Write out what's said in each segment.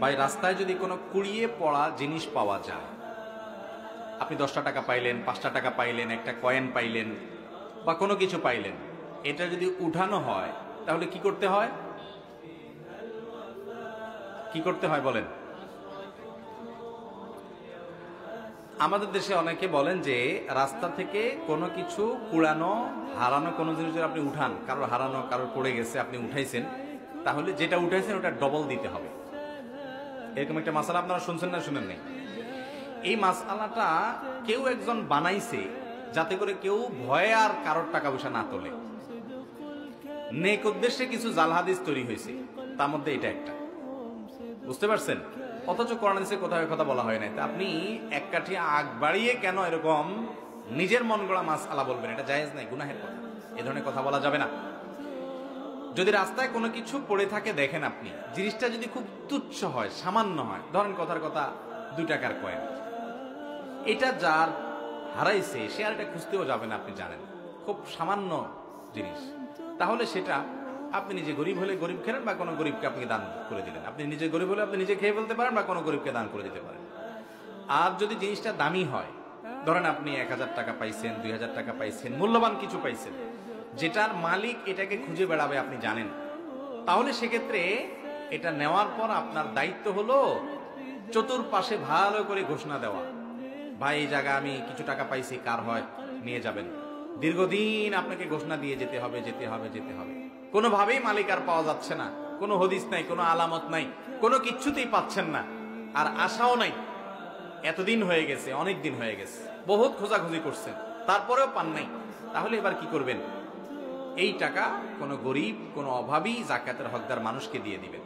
ভাই রাস্তায় যদি কোনো কুড়িয়ে পড়া জিনিস পাওয়া যায়, আপনি 10টা টাকা পাইলেন, 5টা টাকা পাইলেন, একটা কয়েন পাইলেন বা কোনো কিছু পাইলেন, এটা যদি উঠানো হয় তাহলে কি করতে হয়? কি করতে হয় বলেন? আমাদের দেশে অনেকে বলেন যে রাস্তা থেকে কোনো কিছু কুড়ানো, হারানো কোনো জিনিস যদি আপনি উঠান, কারোর হারানো, কারোর পড়ে গেছে, আপনি উঠাইছেন, তাহলে যেটা উঠাইছেন ওটা ডবল দিতে হবে। এরকম একটা মাসালা আপনারা শুনছেন না শুনেন নাই? এই মাসালাটা কেউ একজন বানাইছে যাতে করে কেউ ভয়ে আর কারোর টাকা পয়সা না তোলে। নেক উদ্দেশ্যে কিছু জাল হাদিস তৈরি হয়েছে, তার মধ্যে এটা একটা। বুঝতে পারছেন? অথচ কোরআন হাদিসে কোথাও কথা বলা হয় নাই। আপনি এক কাঠি আগ বাড়িয়ে কেন এরকম নিজের মন গড়া মাসআলা বলবেন? এটা জায়েজ নাই, গুনাহের কথা। এ ধরনের কথা বলা যাবে না। যদি রাস্তায় কোনো কিছু পড়ে থাকে দেখেন, আপনি জিনিসটা যদি খুব তুচ্ছ হয়, সামান্য হয়, ধরেন কথার কথা 2 টাকার কয়েন, এটা যার হারাইছে সে আর এটা খুঁজতেও যাবে না, আপনি জানেন খুব সামান্য জিনিস, তাহলে সেটা আপনি নিজে গরিব হলে গরিব খেলেন বা কোনো গরিবকে আপনি দান করে দিলেন। আপনি নিজে গরিব হলে আপনি নিজে খেয়ে ফেলতে পারেন বা কোনো গরিবকে দান করে দিতে পারেন। আর যদি জিনিসটা দামি হয়, ধরেন আপনি 1000 টাকা পাইছেন, 2000 টাকা পাইছেন, মূল্যবান কিছু পাইছেন, যেটার মালিক এটাকে খুঁজে বেড়াবে আপনি জানেন, তাহলে সেক্ষেত্রে এটা নেওয়ার পর আপনার দায়িত্ব হলো চতুর্পাশে ভালো করে ঘোষণা দেওয়া, ভাই এই জায়গা আমি কিছু টাকা পাইছি, কার হয় নিয়ে যাবেন। দীর্ঘদিন আপনাকে ঘোষণা দিয়ে যেতে হবে, যেতে হবে, যেতে হবে। কোনোভাবেই মালিক আর পাওয়া যাচ্ছে না, কোনো হদিস নাই, কোনো আলামত নাই, কোনো কিচ্ছুতেই পাচ্ছেন না, আর আশাও নাই। এতদিন হয়ে গেছে, অনেক দিন হয়ে গেছে, বহুত খোঁজাখুঁজি করছেন, তারপরেও পান নাই। তাহলে এবার কি করবেন? এই টাকা কোনো গরিব, কোনো অভাবী, যাকাতের হকদার মানুষকে দিয়ে দিবেন।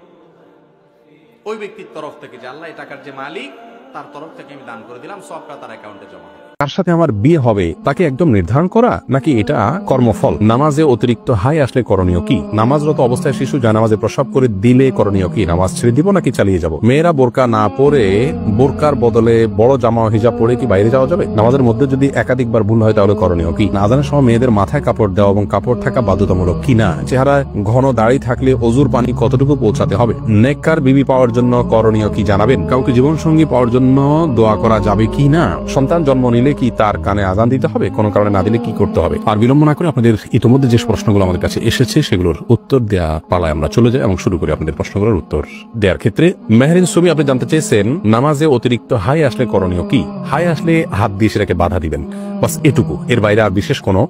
ওই ব্যক্তির তরফ থেকে, যে আল্লাহ এই টাকার যে মালিক, তার তরফ থেকে আমি দান করে দিলাম, সবটা তার অ্যাকাউন্টে জমা হবে। তার সাথে আমার বিয়ে হবে তাকে একদম নির্ধারণ করা, নাকি এটা কর্মফল? নামাজে অতিরিক্ত হাই আসলে করণীয় কি? নামাজরত অবস্থায় শিশু জানামাজে প্রস্রাব করে দিলে করণীয় কি? নামাজ ছেড়ে দিব নাকি চালিয়ে যাব? মেয়েরা বোরকা না পরে বোরকার বদলে বড় জামা হিজাব পরে কি বাইরে যাওয়া যাবে? নামাজের মধ্যে যদি একাধিকবার ভুল হয় তাহলে করণীয় কি? আযানের সময় মেয়েদের মাথায় কাপড় দেওয়া এবং কাপড় থাকা বাধ্যতামূলক কিনা? চেহারা ঘন দাড়ি থাকলে অজুর পানি কতটুকু পৌঁছাতে হবে? নেককার বিবি পাওয়ার জন্য করণীয় কি জানাবেন? কাউকে জীবন সঙ্গী পাওয়ার জন্য দোয়া করা যাবে কি না? সন্তান জন্ম নিলে কি তার কানে আজান দিতে হবে? কোনো কারণে না দিলে কি করতে হবে? আর বিলম্ব না করে আপনাদের ইতিমধ্যে যে প্রশ্নগুলো আমাদের কাছে এসেছে সেগুলোর উত্তর দেওয়া পালায় আমরা চলে যাই এবং শুরু করি আপনাদের প্রশ্নগুলোর উত্তর দেওয়ার ক্ষেত্রে। মেহরিন সুমি, আপনি জানতে চেয়েছেন নামাজে অতিরিক্ত হাই আসলে করণীয় কি? হাই আসলে হাত দিয়ে সেটাকে বাধা দিবেন, বাস এটুকু। এর বাইরে আর বিশেষ কোনো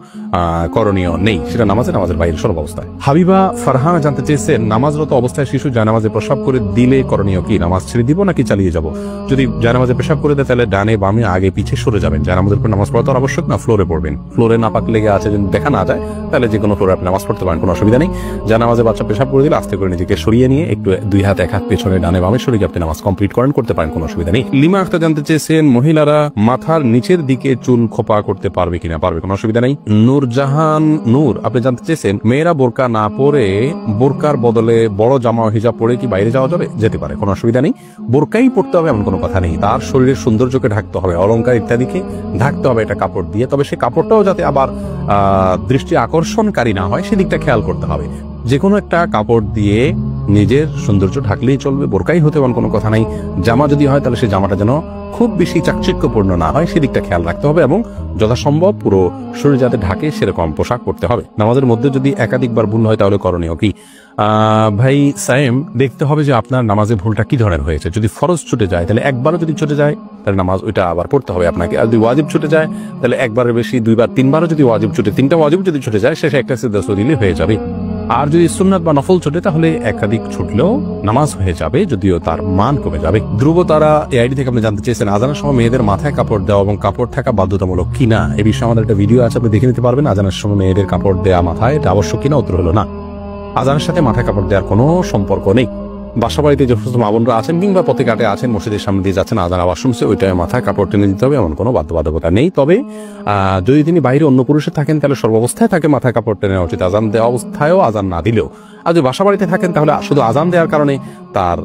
করণীয় নেই, সেটা নামাজের বাইরে সর্ব অবস্থায়। হাবিবা ফারহানা জানতে চেয়েছেন নামাজরত অবস্থায় শিশু জানামাজে প্রস্রাব করে দিলে করণীয় কি? নামাজ ছেড়ে দিব নাকি চালিয়ে যাব? যদি জানামাজে পেশাব করে দেয় তাহলে ডানে বামে আগে পিছে সরে যাবেন। জানামাজের পর নামাজ পড়া তো আবশ্যক না, ফ্লোরে পড়বেন। ফ্লোরে নাপাক লেগে আছে যদি দেখা না যায় তাহলে যে কোনো ফ্লোরে আপনি নামাজ পড়তে পারেন, কোনো অসুবিধা নেই। জানামাজে বাচ্চা পেশাব করে দিলে আস্তে করে নিজেকে সরিয়ে নিয়ে একটু 2 হাত 1 হাত পেছনে ডানে বামে সরিয়ে আপনি নামাজ কমপ্লিট করতে পারেন, কোনো অসুবিধা নেই। লিমা আক্তার জানতে চেয়েছেন মহিলারা মাথার নিচের দিকে চুল খোপা করতে পারবে কিনা? পারবে, কোনো অসুবিধা নেই। নূরজাহান নূর, আপনি জানতে চেয়েছেন মেয়েরা বোরকা না পরে বোরকার বদলে বড় জামা হিজাব পরে কি বাইরে যাওয়া যাবে? যেতে পারে, কোনো অসুবিধা নেই। বোরকাই পড়তে হবে এমন কোনো কথা নেই, তার শরীরের সৌন্দর্যকে ঢাকতে হবে, অলংকার ইত্যাদিকে ঢাকতে হবে এটা কাপড় দিয়ে, তবে সে কাপড়টাও যাতে আবার দৃষ্টি আকর্ষণকারী না হয় সেদিকটা খেয়াল করতে হবে। যে কোনো একটা কাপড় দিয়ে নিজের সৌন্দর্য ঢাকলেই চলবে, বোরকাই হতে এমন কোনো কথা নাই। জামা যদি হয় তাহলে সেই জামাটা যেন খুব বেশি চাকচিক্যপূর্ণ না হয় সেদিকটা খেয়াল রাখতে হবে এবং যথাসম্ভব পুরো শরীর যাতে ঢাকে সেরকম পোশাক পরতে হবে। নামাজের মধ্যে যদি একাধিকবার ভুল হয় তাহলে করণীয় কি? ভাই সাইম, দেখতে হবে যে আপনার নামাজে ভুলটা কি ধরনের হয়েছে। যদি ফরজ ছুটে যায় তাহলে একবারও যদি ছুটে যায় তাহলে নামাজ ওইটা আবার পড়তে হবে আপনাকে। আর যদি ওয়াজিব ছুটে যায় তাহলে একবারের বেশি 2 বার 3 বারও যদি ওয়াজিব ছুটে, 3টা ওয়াজিব যদি ছুটে যায় শেষে একটা সিজদা দিলে হয়ে যাবে। আর যদি সুন্নাত বা নফল ছুটে তাহলে একাধিক ছুটলেও নামাজ হয়ে যাবে, যদিও তার মান কমে যাবে। ধ্রুব তারা এআইডি থেকে আপনি জানতে চেয়েছেন আযানের সময় মেয়েদের মাথায় কাপড় দেওয়া এবং কাপড় থাকা বাধ্যতামূলক কিনা? এই বিষয়ে আমাদের একটা ভিডিও আছে, আপনি দেখে নিতে পারবেন। আযানের সময় মেয়েদের কাপড় দেওয়া মাথায় এটা আবশ্যক কিনা? উত্তর হলো না। আযানের সাথে মাথায় কাপড় দেওয়ার কোনো সম্পর্ক নেই। বাসা বাড়িতে যে সমস্ত মা বোনরা আছেন কিংবা পথে ঘাটে আছেন, মসজিদের সামনে দিয়ে যাচ্ছেন, আযান আওয়াজ শুনছে, ওইটায় মাথায় কাপড় টেনে দিতে হবে, এমন কোনো বাধ্যবাধকতা নেই। তবে যদি তিনি বাইরে অন্য পুরুষে থাকেন তাহলে সর্বাবস্থায় তাকে মাথায় কাপড় টেনে নেওয়া উচিত, আযান দেওয়া অবস্থায়ও আযান না দিলেও। আর যদি বাসা বাড়িতে থাকেন তাহলে শুধু আজান দেওয়ার কারণে তার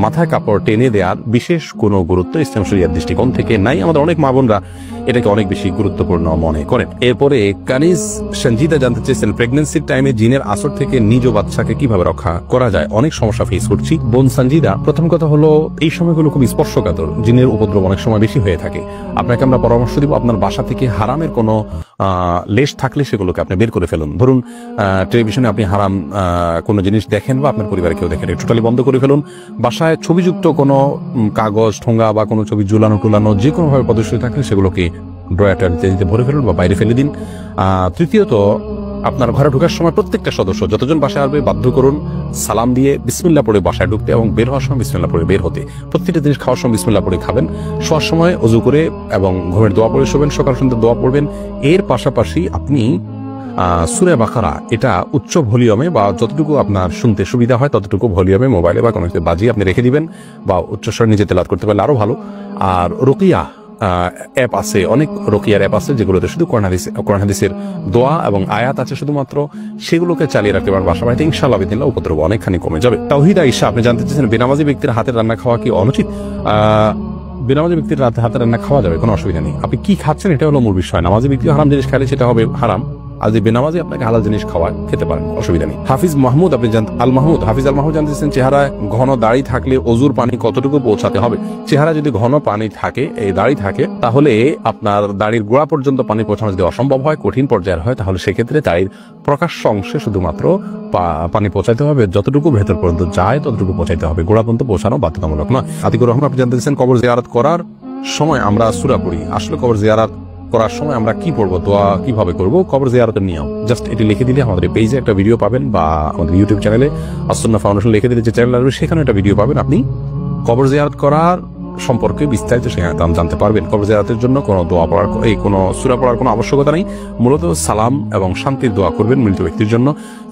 মাথায় কাপড় টেনে দেওয়ার বিশেষ কোনো গুরুত্ব ইসলাম শরিয়ার দৃষ্টিকোণ থেকে নাই। আমাদের অনেক মা বোনরা এটাকে অনেক বেশি গুরুত্বপূর্ণ মনে করেন। এরপরে কানিজ সঞ্জিদা জানতে চেয়েছেন, প্রেগন্যান্সির টাইমে জিনের আসর থেকে নিজ বাচ্চাকে কিভাবে রক্ষা করা যায়, অনেক সমস্যা ফেস করছি। বোন সঞ্জিদা, প্রথম কথা হলো এই সময়গুলো খুব স্পর্শকাতর, জিনের উপদ্রব অনেক সময় বেশি হয়ে থাকে। আপনাকে আমরা পরামর্শ দিব আপনার বাসা থেকে হারামের কোনো লেশ থাকলে সেগুলোকে আপনি বের করে ফেলুন। ধরুন টেলিভিশনে আপনি হারাম কোনো জিনিস দেখেন বা আপনার পরিবারে কেউ দেখেন, টোটালি বন্ধ করে ফেলুন। বাসায় ছবিযুক্ত কোনো কাগজ, ঠোঙ্গা বা কোনো ছবি ঝুলানো টুলানো যে কোনোভাবে প্রদর্শিত থাকলে সেগুলোকে ড্রয়ারটারিতে ভরে ফেলুন বা বাইরে ফেলে দিন। তৃতীয়ত, আপনার ঘরে ঢোকার সময় প্রত্যেকটা সদস্য যতজন বাসায় আসবে বাধ্য করুন সালাম দিয়ে বিসমিল্লাহ পড়ে বাসায় ঢুকতে এবং বের হওয়ার সময় বিসমিল্লাহ পড়ে বের হতে। প্রত্যেকটা জিনিস খাওয়ার সময় বিসমিল্লাহ পড়ে খাবেন, শোয়ার সময় ওযু করে এবং ঘুমের দোয়া পড়ে শোবেন, সকাল সন্ধ্যা দোয়া পড়বেন। এর পাশাপাশি আপনি সূরা বাকারা এটা উচ্চ ভলিউমে বা যতটুকু আপনার শুনতে সুবিধা হয় ততটুকু ভলিউমে মোবাইলে বা কোনো কিছু বাজিয়ে আপনি রেখে দিবেন, বা উচ্চস্বরে নিজে তেলাওয়াত করতে পারলে আরো ভালো। আর রুকিয়া অ্যাপ আছে, অনেক রুকিয়ার অ্যাপ আছে যেগুলোতে শুধু কোরআন হাদিসের দোয়া এবং আয়াত আছে শুধুমাত্র, সেগুলোকে চালিয়ে রাখতে পারেন বাসা বাড়িতে, ইনশাআল্লাহ বিদিনিল্লাহ উপদ্রব অনেকখানি কমে যাবে। তাওহীদ আয়েশা, আপনি জানতে চাইছেন বেনামাজি ব্যক্তির হাতের রান্না খাওয়া কি অনুচিত? বেনামাজি ব্যক্তির হাতের রান্না খাওয়া যাবে, কোনো অসুবিধা নেই। আপনি কি খাচ্ছেন এটা হলো মূল বিষয়। নামাজি ব্যক্তি হারাম জিনিস খাইলে সেটা হবে হারাম, আর যদি বেনামাজি আপনাকে হালাল জিনিস খাওয়া খেতে পারেন, অসুবিধা নেই। হাফিজ মাহমুদ, আপনি হাফিজ আল মাহমুদ জানতেছেন চেহারায় ঘন দাড়ি থাকলে অজুর পানি কতটুকু পৌঁছাতে হবে? চেহারা যদি ঘন পানি থাকে, এই দাড়ি থাকে, তাহলে আপনার দাড়ির গোড়া পর্যন্ত পানি পৌঁছানো যদি অসম্ভব হয়, কঠিন পর্যায়ের হয়, তাহলে সেক্ষেত্রে দাড়ির প্রকাশ্য অংশে শুধুমাত্র পানি পৌঁছাইতে হবে, যতটুকু ভেতর পর্যন্ত যায় ততটুকু পৌঁছাইতে হবে, গোড়া পর্যন্ত পৌঁছানো বাধ্যতামূলক নয়। আতিকুর রহমান, আপনি জানতে চাইছেন কবর জিয়ারত করার সময় আমরা সূরা পড়ি, আসলে কবর জিয়ারত করার সময় আমরা কি পড়বো, দোয়া কিভাবে করবো, কবর জিয়ারতের নিয়ম জাস্ট এটি লিখে দিলে আমাদের পেজে একটা ভিডিও পাবেন, বা আমাদের ইউটিউব চ্যানেলে আসুন্নাহ ফাউন্ডেশন লিখে দিলে যে চ্যানেল আসবে সেখানে একটা ভিডিও পাবেন, আপনি কবর জিয়ারত করার সম্পর্কে বিস্তারিত সেখানে জানতে পারবেন। কবর জিয়ারতের জন্য কোনো দোয়া পড়ার, কোনো সূরা পড়ার কোনো আবশ্যকতা নেই। মূলত সালাম এবং শান্তির দোয়া করবেন মৃত ব্যক্তির জন্য।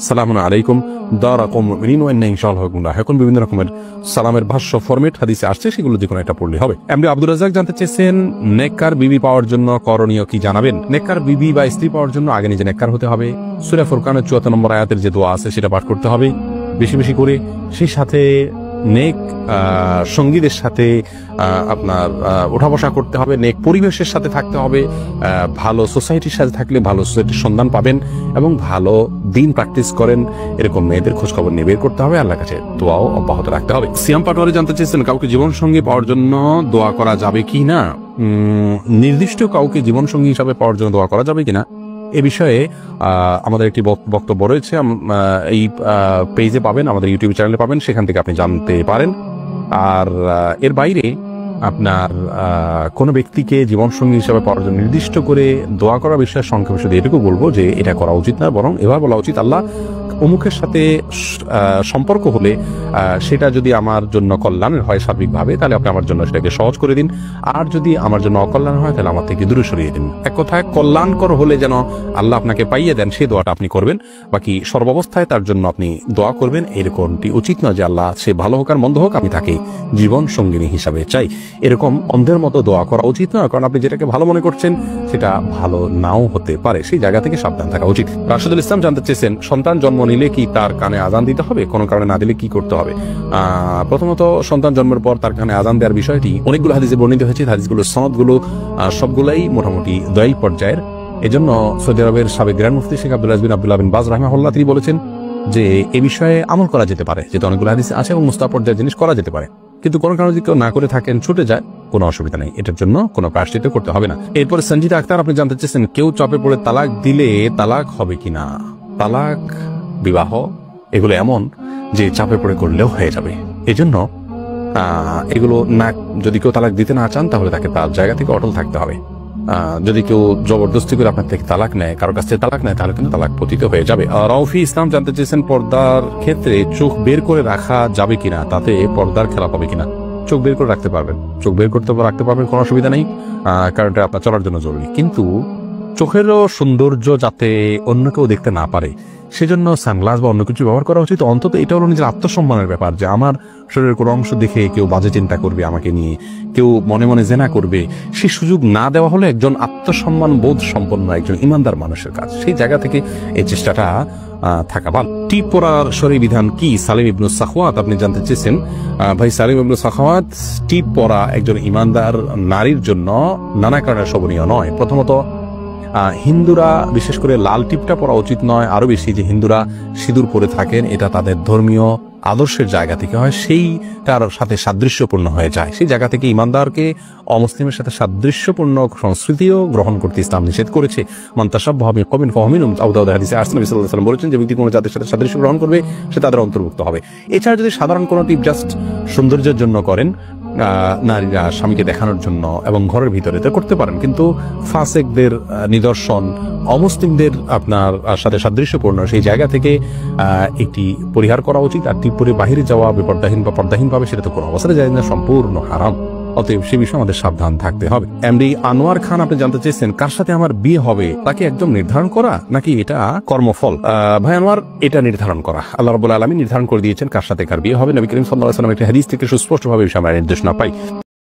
সালামুন আলাইকুম দারাকুম মুমিনিন ওয়া ইন্না ইনশাআল্লাহু এখন বিভিন্ন রকমের সালামের ভাষ্য ফরম্যাট হাদিসে আসছে, সেগুলো যে কোনো একটা পড়লে হবে। এমডি আব্দুর রাজ্জাক জানতে চেয়েছেন নেককার বিবি পাওয়ার জন্য করণীয় কি জানাবেন? নেককার বিবি বা স্ত্রী পাওয়ার জন্য আগে নিজে নেককার হতে হবে। সূরা ফুরকানের ৭৪ নম্বর আয়াতের যে দোয়া আছে সেটা পাঠ করতে হবে বেশি বেশি করে। সেই সাথে নেক সঙ্গীদের সাথে আপনার ওঠা বসা করতে হবে, নেক পরিবেশের সাথে থাকতে হবে। ভালো সোসাইটির সাথে থাকলে ভালো সোসাইটির সন্ধান পাবেন, এবং ভালো দিন প্র্যাকটিস করেন এরকম মেয়েদের খোঁজ খবর নিয়ে বের করতে হবে, আল্লাহর কাছে দোয়াও অব্যাহত রাখতে হবে। সিয়াম পাটোয়ারি জানতে চেয়েছেন কাউকে জীবন সঙ্গী পাওয়ার জন্য দোয়া করা যাবে কি না? নির্দিষ্ট কাউকে জীবন সঙ্গী হিসাবে পাওয়ার জন্য দোয়া করা যাবে কিনা এ বিষয়ে আমাদের একটি বক্তব্য রয়েছে, এই পেজে পাবেন, আমাদের ইউটিউব চ্যানেলে পাবেন, সেখান থেকে আপনি জানতে পারেন। আর এর বাইরে আপনার কোনো ব্যক্তিকে জীবনসঙ্গী হিসাবে পাওয়ার জন্য নির্দিষ্ট করে দোয়া করার বিষয়ে সংক্ষেপে শুধু এটুকু বলবো যে এটা করা উচিত না, বরং এবার বলা উচিত আল্লাহ অমুকের সাথে সম্পর্ক হলে সেটা যদি আমার জন্য কল্যাণের হয় সার্বিকভাবে, তাহলে আপনি আমার জন্য সেটাকে সহজ করে দিন, আর যদি আমার জন্য অকল্যাণ হয় তাহলে আমার থেকে দূরে সরিয়ে দিন। এক কথায় কল্যাণকর হলে যেন আল্লাহ আপনাকে পাইয়ে দেন সেই দোয়াটা আপনি করবেন, বাকি সর্বাবস্থায় তার জন্য আপনি দোয়া করবেন এরকমটি উচিত নয় যে আল্লাহ সে ভালো হোক আর মন্দ হোক আমি তাকে জীবন সঙ্গিনী হিসাবে চাই, এরকম অন্ধের মতো দোয়া করা উচিত নয়। কারণ আপনি যেটাকে ভালো মনে করছেন সেটা ভালো নাও হতে পারে, সেই জায়গা থেকে সাবধান থাকা উচিত। রাশেদুল ইসলাম জানতে চেয়েছেন সন্তান জন্ম নিলে কি তার কানে আজান দিতে হবে, কোনো কারণে না দিলে কি করতে হবে? প্রথমত সন্তান জন্মের পর তার কানে আজান দেওয়ার বিষয়টি অনেকগুলো হাদিসে বর্ণিত হয়েছে, হাদিসগুলোর সনদগুলো সবগুলাই মোটামুটি দয়াল পর্যায়ের। এজন্য সৌদি আরবের সাবেক গ্র্যান্ড মুফতি শেখ আব্দুল্লাহ বিন বাজ রাহিমাহুল্লাহ তিনি বলেছেন যে এ বিষয়ে আমল করা যেতে পারে, যেহেতু অনেকগুলো হাদিস আছে এবং মুস্তাহাব পর্যায়ের জিনিস করা যেতে পারে, কিন্তু কোনো কারণে যদি কেউ না করে থাকেন ছুটে যায় কোনো অসুবিধা নেই, এটার জন্য কোনো প্রায়শ্চিত্ত করতে হবে না। এরপরে সঞ্জিদা আক্তার আপনি জানতে চেয়েছেন কেউ চাপে পড়ে তালাক দিলে তালাক হবে কিনা? তালাক, বিবাহ এগুলো এমন যে চাপে পড়ে করলেও হয়ে যাবে, এজন্য এগুলো না, যদি কেউ তালাক দিতে না চান তাহলে তাকে তার জায়গা থেকে অটল থাকতে হবে। যদি কেউ জবরদস্তি করে আপনার থেকে তালাক নেয়, কারোর কাছ থেকে তালাক নেয়, তাহলে কিন্তু তালাক পতিত হয়ে যাবে। রৌফি ইসলাম জানতে চেয়েছেন পর্দার ক্ষেত্রে চোখ বের করে রাখা যাবে কিনা, তাতে পর্দার খেলাপ হবে কিনা? চোখ বের করে রাখতে পারবেন, চোখ বের করতে রাখতে পারবেন, কোনো অসুবিধা নেই, কারণ এটা আপনার চলার জন্য জরুরি। কিন্তু চোখেরও সৌন্দর্য যাতে অন্য কেউ দেখতে না পারে সেজন্য সানগ্লাস বা অন্য কিছু ব্যবহার করা উচিত। অন্তত এটা হলো নিজের আত্মসম্মানের ব্যাপার, যে আমার শরীরের কোনো অংশ দেখে কেউ বাজে চিন্তা করবে আমাকে নিয়ে, কেউ মনে মনে জেনা করবে, সেই সুযোগ না দেওয়া হলো একজন আত্মসম্মান বোধ সম্পন্ন একজন ইমানদার মানুষের কাজ। সেই জায়গা থেকে এই চেষ্টাটা থাকা ভালো। টিপ পরার শরীর বিধান কি? সালিম ইবনু সাখওয়াত আপনি জানতে চেয়েছেন। ভাই সালিম ইবনু সাখওয়াত, টিপ পরা একজন ইমানদার নারীর জন্য নানা কারণে শোভনীয় নয়। প্রথমত হিন্দুরা বিশেষ করে লাল টিপটা পরা উচিত নয়, আরো বেশি যে হিন্দুরা সিঁদুর পরে থাকেন এটা তাদের ধর্মীয় আদর্শের জায়গা থেকে হয়, সেইটার সাথে সাদৃশ্যপূর্ণ হয়ে যায়। সেই জায়গা থেকে ইমানদারকে অমুসলিমের সাথে সাদৃশ্যপূর্ণ সংস্কৃতিও গ্রহণ করতে ইসলাম নিষেধ করেছে। মান্তাসাব্বাহা বিকওমিন ফাহুমিনহুম, আবু দাউদ হাদিসে আসছে, নবী সাল্লাল্লাহু আলাইহি ওয়াসাল্লাম বলেছেন যে ব্যক্তি কোনো জাতির সাথে সাদৃশ্য গ্রহণ করবে সে তাদের অন্তর্ভুক্ত হবে। এছাড়া যদি সাধারণ কোনো টিপ জাস্ট সৌন্দর্যের জন্য করেন, নারীরা স্বামীকে দেখানোর জন্য এবং ঘরের ভিতরে তো করতে পারেন, কিন্তু ফাসেকদের নিদর্শন, অমুসলিমদের আপনার সাথে সাদৃশ্যপূর্ণ সেই জায়গা থেকে একটি পরিহার করা উচিত। আর টিপ পরে বাহিরে যাওয়া বেপর্দাহীন বা পর্দাহীন ভাবে সেটা তো কোনো অবস্থায় যায় না, সম্পূর্ণ হারাম। অতএব সে বিষয়ে আমাদের সাবধান থাকতে হবে। এমডি আনোয়ার খান আপনি জানতে চেয়েছেন কার সাথে আমার বিয়ে হবে তাকে একদম নির্ধারণ করা নাকি এটা কর্মফল? ভাই আনোয়ার, এটা নির্ধারণ করা আল্লাহ রাব্বুল আলামিন নির্ধারণ করে দিয়েছেন কার সাথে কার বিয়ে হবে। নবী করিম সাল্লাল্লাহু আলাইহি ওয়াসাল্লাম একটি হাদিস থেকে সুস্পষ্টভাবে বিষয়ে আমরা নির্দেশনা পাই।